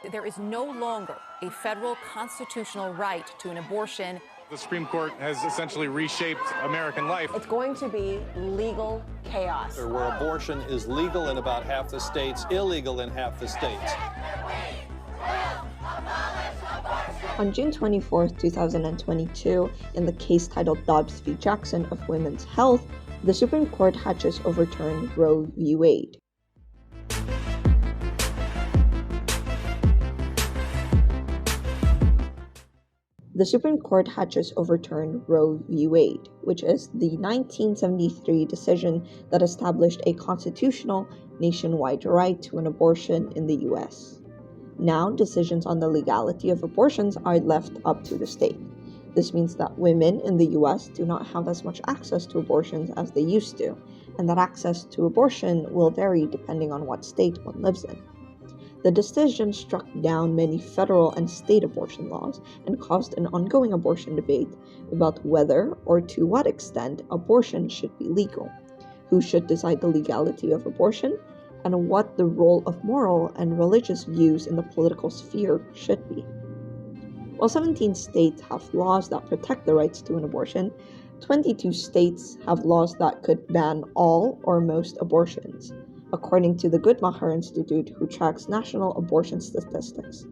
There is no longer a federal constitutional right to an abortion. The Supreme Court has essentially reshaped American life. It's going to be legal chaos. Where abortion is legal in about half the states, illegal in half the states. On June 24, 2022, in the case titled Dobbs v. Jackson of Women's Health, the Supreme Court had just overturned Roe v. Wade. The Supreme Court had just overturned Roe v. Wade, which is the 1973 decision that established a constitutional nationwide right to an abortion in the U.S. Now, decisions on the legality of abortions are left up to the state. This means that women in the U.S. do not have as much access to abortions as they used to, and that access to abortion will vary depending on what state one lives in. The decision struck down many federal and state abortion laws and caused an ongoing abortion debate about whether or to what extent abortion should be legal, who should decide the legality of abortion, and what the role of moral and religious views in the political sphere should be. While 17 states have laws that protect the rights to an abortion, 22 states have laws that could ban all or most abortions, according to the Guttmacher Institute, who tracks national abortion statistics.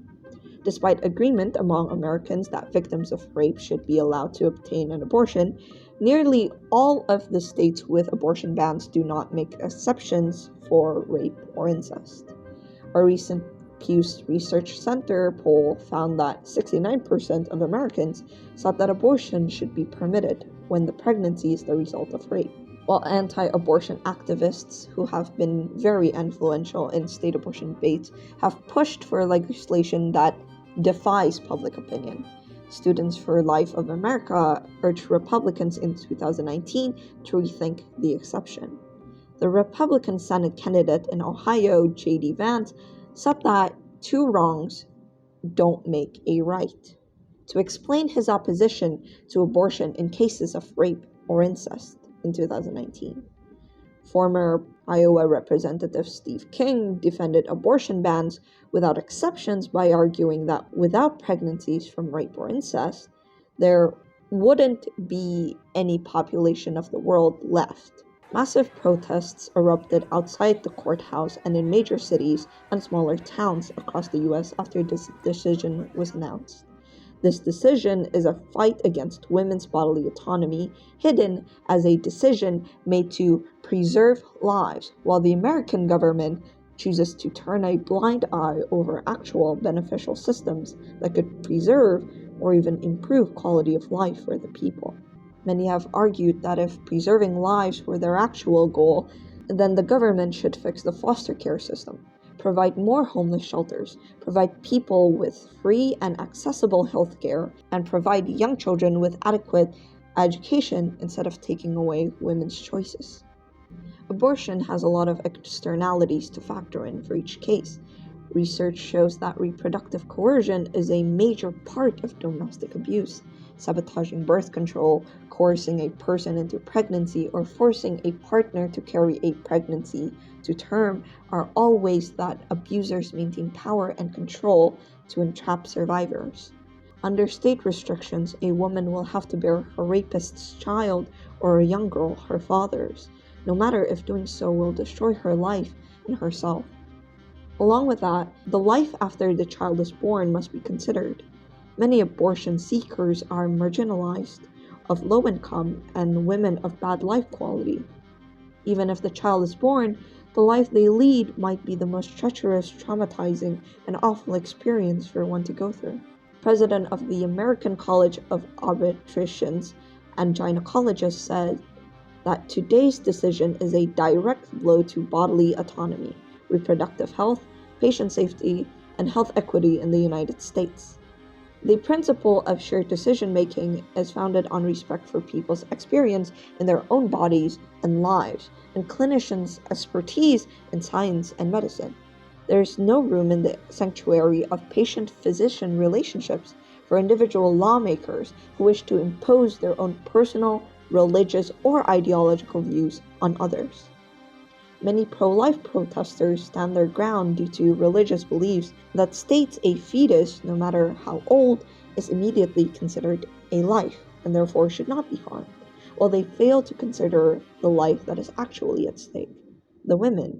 Despite agreement among Americans that victims of rape should be allowed to obtain an abortion, nearly all of the states with abortion bans do not make exceptions for rape or incest. A recent Pew Research Center poll found that 69% of Americans thought that abortion should be permitted when the pregnancy is the result of rape, while anti-abortion activists, who have been very influential in state abortion debates, have pushed for legislation that defies public opinion. Students for Life of America urged Republicans in 2019 to rethink the exception. The Republican Senate candidate in Ohio, J.D. Vance, said that two wrongs don't make a right, to explain his opposition to abortion in cases of rape or incest in 2019. Former Iowa Representative Steve King defended abortion bans without exceptions by arguing that without pregnancies from rape or incest, there wouldn't be any population of the world left. Massive protests erupted outside the courthouse and in major cities and smaller towns across the U.S. after this decision was announced. This decision is a fight against women's bodily autonomy, hidden as a decision made to preserve lives, while the American government chooses to turn a blind eye over actual beneficial systems that could preserve or even improve quality of life for the people. Many have argued that if preserving lives were their actual goal, then the government should fix the foster care system, provide more homeless shelters, provide people with free and accessible health care, and provide young children with adequate education instead of taking away women's choices. Abortion has a lot of externalities to factor in for each case. Research shows that reproductive coercion is a major part of domestic abuse. Sabotaging birth control, coercing a person into pregnancy, or forcing a partner to carry a pregnancy to term are all ways that abusers maintain power and control to entrap survivors. Under state restrictions, a woman will have to bear her rapist's child or a young girl her father's, no matter if doing so will destroy her life and herself. Along with that, the life after the child is born must be considered. Many abortion seekers are marginalized, of low income, and women of bad life quality. Even if the child is born, the life they lead might be the most treacherous, traumatizing, and awful experience for one to go through. President of the American College of Obstetricians and Gynecologists said that today's decision is a direct blow to bodily autonomy, reproductive health, patient safety, and health equity in the United States. The principle of shared decision-making is founded on respect for people's experience in their own bodies and lives, and clinicians' expertise in science and medicine. There is no room in the sanctuary of patient-physician relationships for individual lawmakers who wish to impose their own personal, religious, or ideological views on others. Many pro-life protesters stand their ground due to religious beliefs that states a fetus, no matter how old, is immediately considered a life and therefore should not be harmed, while they fail to consider the life that is actually at stake, the women.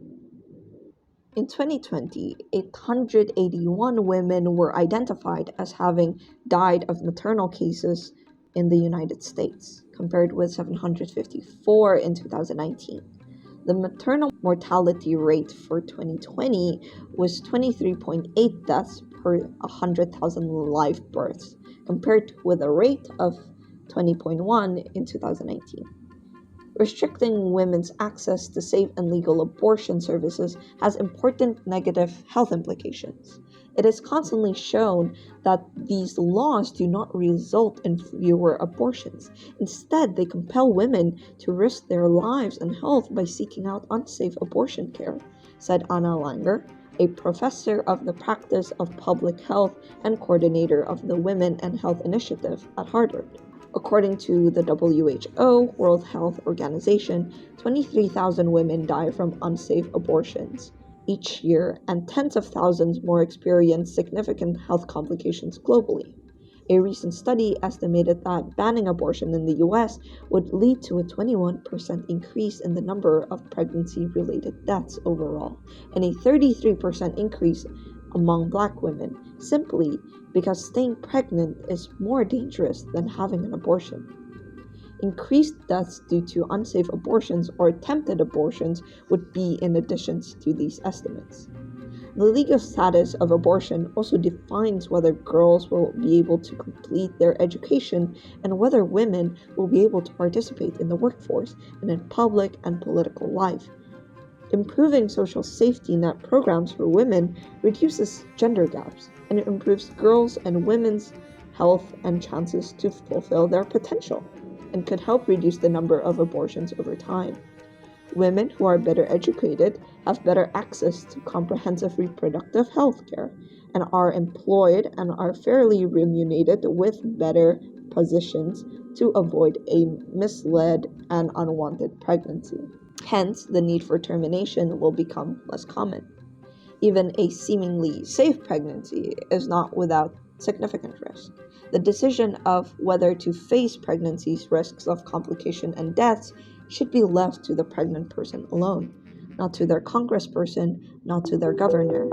In 2020, 881 women were identified as having died of maternal cases in the United States, compared with 754 in 2019. The maternal mortality rate for 2020 was 23.8 deaths per 100,000 live births, compared with a rate of 20.1 in 2019. Restricting women's access to safe and legal abortion services has important negative health implications. It is constantly shown that these laws do not result in fewer abortions. Instead, they compel women to risk their lives and health by seeking out unsafe abortion care, said Anna Langer, a professor of the practice of public health and coordinator of the Women and Health Initiative at Harvard. According to the WHO, World Health Organization, 23,000 women die from unsafe abortions each year, and tens of thousands more experience significant health complications globally. A recent study estimated that banning abortion in the US would lead to a 21% increase in the number of pregnancy-related deaths overall, and a 33% increase among Black women, simply because staying pregnant is more dangerous than having an abortion. Increased deaths due to unsafe abortions or attempted abortions would be in addition to these estimates. The legal status of abortion also defines whether girls will be able to complete their education and whether women will be able to participate in the workforce and in public and political life. Improving social safety net programs for women reduces gender gaps, and it improves girls' and women's health and chances to fulfill their potential, and could help reduce the number of abortions over time. Women who are better educated have better access to comprehensive reproductive health care, and are employed and are fairly remunerated with better positions to avoid a misled and unwanted pregnancy. Hence, the need for termination will become less common. Even a seemingly safe pregnancy is not without significant risk. The decision of whether to face pregnancy's risks of complication and deaths should be left to the pregnant person alone, not to their congressperson, not to their governor.